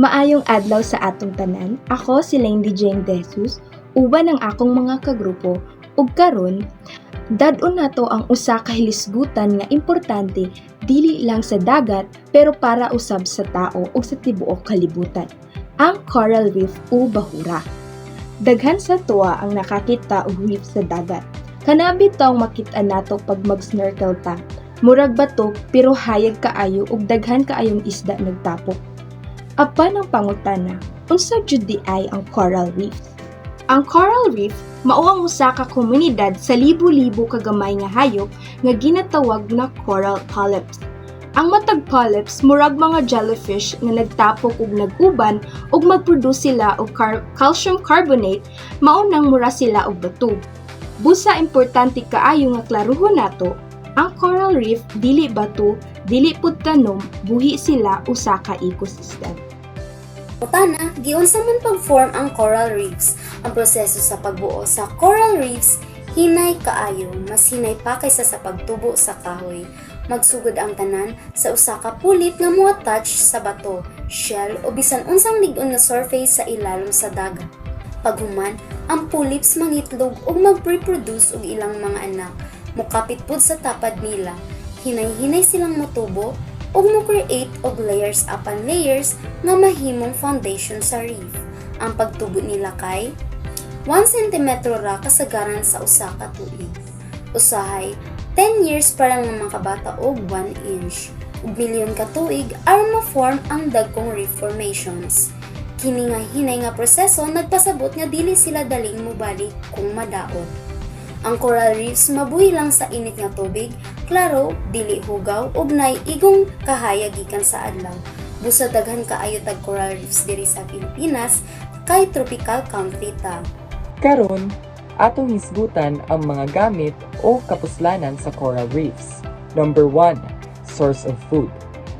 Maayong adlaw sa atong tanan. Ako si Landy Jane Jesus, uban ang akong mga kagrupo, ug karon dad-on nato ang usa ka hilisgutan nga importante dili lang sa dagat pero para usab sa tao ug sa tibuok kalibutan, ang coral reef o bahura. Daghan sa tuwa ang nakakita og reef sa dagat. Kanabi taong makita nato pag mag-snorkel ta. Murag bato pero hayag kaayo ug daghan kaayong isda nagtapok. Apan ang pangutana, unsa jud di ay ang coral reef? Ang coral reef mao ang usa ka komunidad sa libo-libo ka gamay nga hayop nga ginatawag na coral polyps. Ang matag polyps murag mga jellyfish nga nagtapok ug naguban ug magproduce sila og calcium carbonate, mao nang mura sila og bato. Busa importante kaayo nga klaruhon nato, ang coral reef dili bato, dili pud tanom, buhi sila usa ka ecosystem. Utana, giunsa man pag-form ang coral reefs. Ang proseso sa pagbuo sa coral reefs hinay kaayo, mas hinay pa kaysa sa pagtubo sa kahoy. Magsugod ang tanan sa usa ka pulit nga mo-attach sa bato, shell o bisan unsang lig-on nga surface sa ilalim sa dagat. Paghuman, ang polyps mangitlog ug mag-reproduce og ilang mga anak. Mukapit pud sa tapad nila. Hinay-hinay silang motubo ug mo-create og layers upon layers nga mahimong foundation sa reef. Ang pagtubo nila kay 1 cm ra kasagaran sa usa ka tuig. Usahay 10 years para nga makabata og 1 inch. Ug milyon ka tuig aron ma-form ang dagkong reef formations. Kini nga hinay nga proseso nagpasabot nga dili sila daling mobalik kung madaot. Ang coral reefs mabuhi lang sa init nga tubig, klaro, dili hugaw ug nay igong kahayag gikan sa adlaw. Busa daghan kaayo tag coral reefs diri sa Pilipinas kay tropical country ta. Karon, atong hisgutan ang mga gamit o kapuslanan sa coral reefs. Number 1, source of food.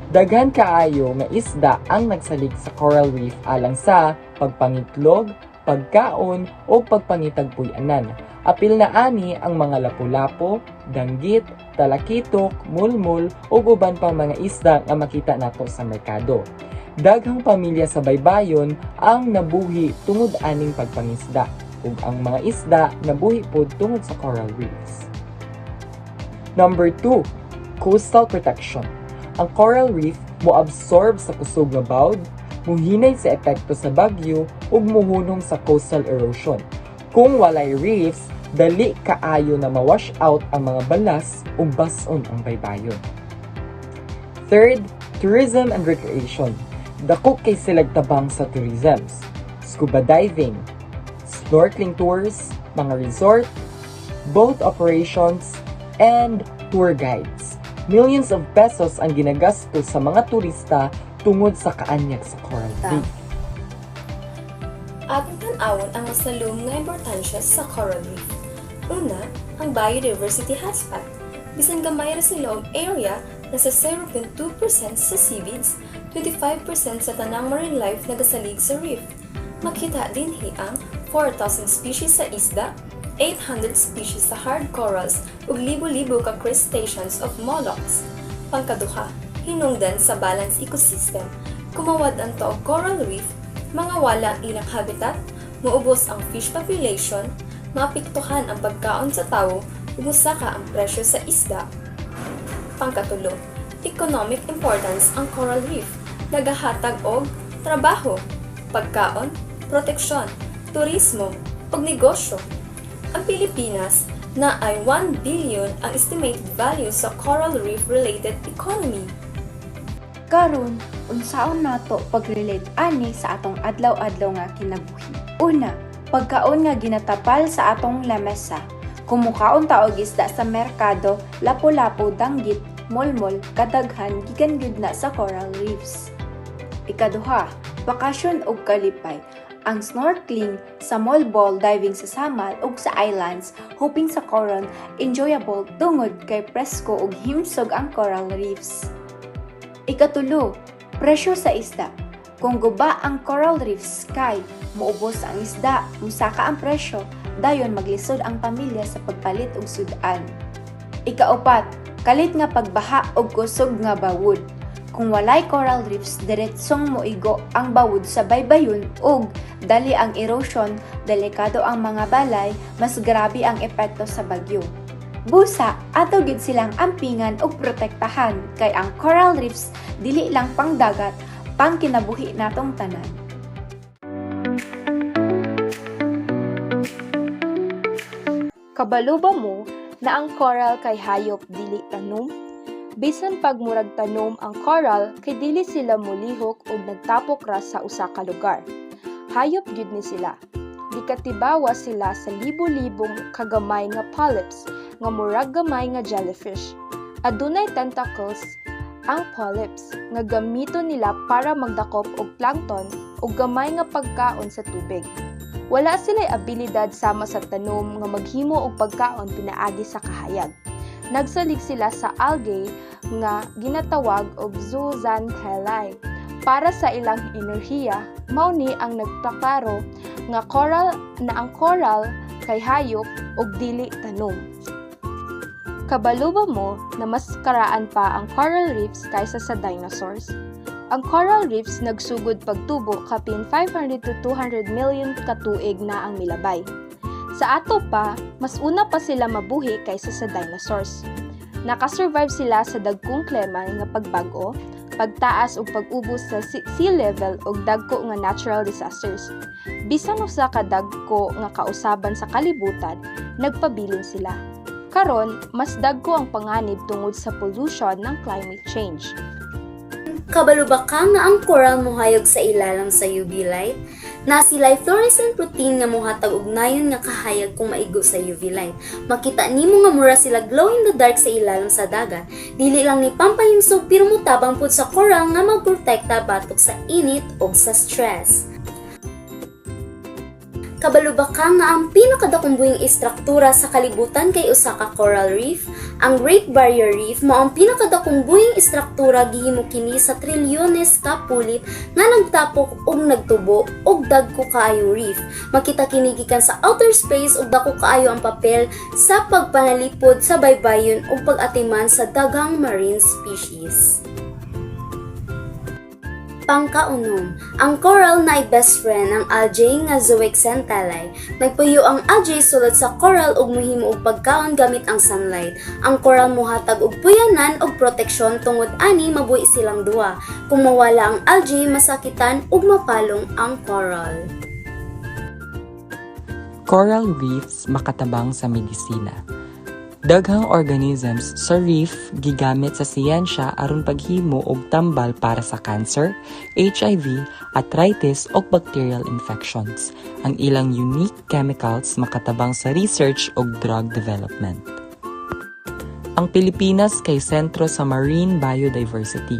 Daghan kaayo nga isda ang nagsalig sa coral reef alang sa pagpangitlog, pagkaon o pagpangitag puy-anan. Apil na ani ang mga lapu-lapo, danggit, talakitok, mulmul ug uban pang mga isda nga makita nato sa merkado. Daghang pamilya sa baybayon ang nabuhi tungod aning pagpangisda ug ang mga isda nabuhi pod tungod sa coral reefs. Number 2, coastal protection. Ang coral reef moabsorb sa kusog nga bawd, muhinay sa epekto sa bagyo ug muhunong sa coastal erosion. Kung walay reefs, dali kaayo na ma-wash out ang mga balas ug bas-on ang baybayon. Third, tourism and recreation. Dako kay silag tabang sa tourisms, scuba diving, snorkeling tours, mga resort, boat operations, and tour guides. Millions of pesos ang ginagastos sa mga turista tungod sa kaanyag sa coral reef. Ating tan-awon ang masalum nga importansya sa coral reef. Una, ang biodiversity hotspot. Bisan gamay ra sila og area na sa 0.2% sa seaweeds, 25% sa tanang marine life nagasalig sa reef. Makita dinhi ang 4,000 species sa isda, 800 species sa hard corals ug libo-libo ka crustaceans of mollusks. Pangkaduha, hinungdan sa balanced ecosystem. Kumawad ang og coral reef, mga wala ang ilang habitat, maubos ang fish population, maapektuhan ang pagkaon sa tao, ug musaka ang presyo sa isda. Pangkatulo, economic importance ang coral reef, nagahatag og trabaho, pagkaon, proteksyon, turismo, ug negosyo. Ang Pilipinas na ay 1 billion ang estimated value sa coral reef related economy. Karon, unsaon nato pag-relate ani sa atong adlaw-adlaw nga kinabuhi. Una, pagkaon nga ginatapal sa atong lamesa. Kumukaon ta og isda sa merkado, lapu-lapu, danggit, mulmol, kadaghan gikan gyud na sa coral reefs. Ikaduha, bakasyon ug kalipay. Ang snorkeling sa small ball diving sa samal ug sa islands, hoping sa coral enjoyable tungod kay presko ug himsog ang coral reefs. Ikatulo, presyo sa isda. Kung guba ang coral reefs kay muubos ang isda, musaka ang presyo, dayon maglisod ang pamilya sa pagpalit og sudan. Ikaupat, kalit nga pagbaha og kusog nga bawod. Kung walay coral reefs, diretsong moigo ang bawod sa baybayon ug dali ang erosion, delikado ang mga balay, mas grabe ang epekto sa bagyo. Busa, ato gid silang ampingan ug protektahan kay ang coral reefs dili lang pangdagat, pang kinabuhi natong tanan. Kabalo ba mo na ang coral kay hayop dili tanom? Bisan pagmurag tanom ang coral kay dili sila mulihok ug nagtapok ra sa usa ka lugar. Hayop gyud ni sila. Gikatibawa sila sa libo-libong kagamay nga polyps nga murag gamay nga jellyfish. Adunay tentacles ang polyps nga gamiton nila para magdakop og plankton ug gamay nga pagkaon sa tubig. Wala sila'y abilidad sama sa tanom nga maghimo og pagkaon pinaagi sa kahayag. Nagsalig sila sa algae nga ginatawag og zooxanthellae. Para sa ilang enerhiya, mao ni ang nagpaklaro nga ang coral kay hayop ug dili tanom. Kabalo ba mo na mas karaan pa ang coral reefs kaysa sa dinosaurs? Ang coral reefs nagsugod pagtubo kapin 500 to 200 million katuig na ang milabay. Sa ato pa, mas una pa sila mabuhi kaysa sa dinosaurs. Nakasurvive sila sa dagkong klima nga pagbago, pagtaas ug pag-ubos sa sea level ug dagko nga natural disasters. Bisan usa ka dagko nga kausaban sa kalibutan, nagpabilin sila. Karon, mas dagko ang panganib tungod sa pollution ng climate change. Kabalo ba ka nga ang coral mohayog sa ilalim sa UV light? Na sila'y fluorescent protein nga mohatag og nayon nga kahayag kung maigo sa UV light. Makita nimo nga mura sila glow in the dark sa ilalim sa dagat. Dili lang ni pampahimsog pero mutabang pud sa coral nga magprotekta batok sa init ug sa stress. Kabalo ba ka nga ang pinakadakong buhing istruktura sa kalibutan kay usa ka coral reef? Ang Great Barrier Reef mao ang pinakadakong buhing istruktura gihimo kini sa trilyones ka pulip nga nagtapok ug nagtubo og dagko kaayong reef. Makita kini gikan sa outer space ug dako kaayo ang papel sa pagpanalipod sa baybayon ug pag-atiman sa daghang marine species. Pangkaunom, ang coral na best friend ng algae nga zooxanthellae. Nagpuyo ang algae sulod sa coral ug mohimo og pagkaon gamit ang sunlight. Ang coral mohatag og puyanan ug proteksyon tungod ani mabuhi silang duha. Kung mawala ang algae, masakitan ug mapalong ang coral. Coral reefs makatabang sa medisina. Daghang organisms sa reef gigamit sa siyensya aron paghimo og tambal para sa cancer, HIV, arthritis ug bacterial infections. Ang ilang unique chemicals makatabang sa research ug drug development. Ang Pilipinas kay sentro sa marine biodiversity.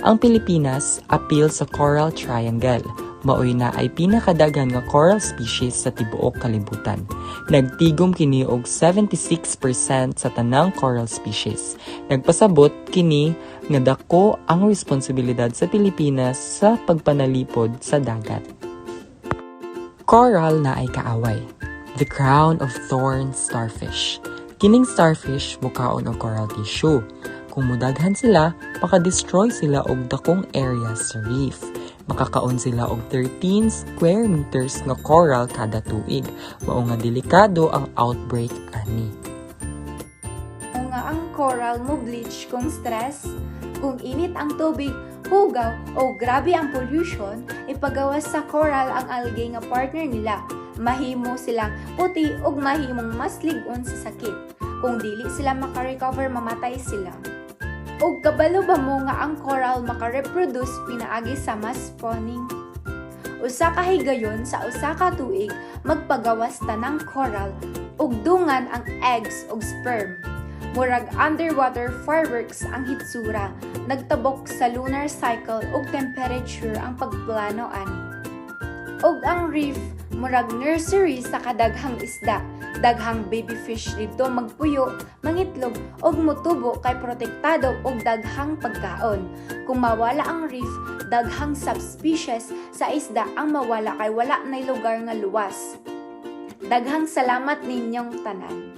Ang Pilipinas apil sa Coral Triangle. Maoy na ay pinakadaghan nga coral species sa tibuok kalibutan. Nagtigom kini og 76% sa tanang coral species. Nagpasabot kini nga dako ang responsibilidad sa Pilipinas sa pagpanalipod sa dagat. Coral na ay kaaway. The crown of thorns starfish. Kining starfish mukaon og coral tissue. Kung mudaghan sila, makadestroy sila og dakong areas sa reef. Makakaon sila og 13 square meters nga coral kada tuig. Mao nga delikado ang outbreak ani. Kung nga ang coral mo bleach kung stress, kung init ang tubig, hugaw o grabe ang pollution, ipagawas sa coral ang algae nga partner nila. Mahimo silang puti ug mahimong mas lig-on sa sakit. Kung dili sila makarecover, mamatay sila. Og kabalo ba mo nga ang coral makareproduce pinaagi sa mass spawning? Usa ka higayon sa usa ka tuig magpagawas tanang coral ug dungan ang eggs ug sperm. Murag underwater fireworks ang hitsura, nagtabok sa lunar cycle ug temperature ang pagplano ani. Og ang reef murag nursery sa kadaghang isda. Daghang baby fish dito magpuyo, mangitlog og mutubo kay protektado og daghang pagkaon. Kung mawala ang reef, daghang subspecies sa isda ang mawala kay wala nay lugar nga luwas. Daghang salamat ninyong tanan.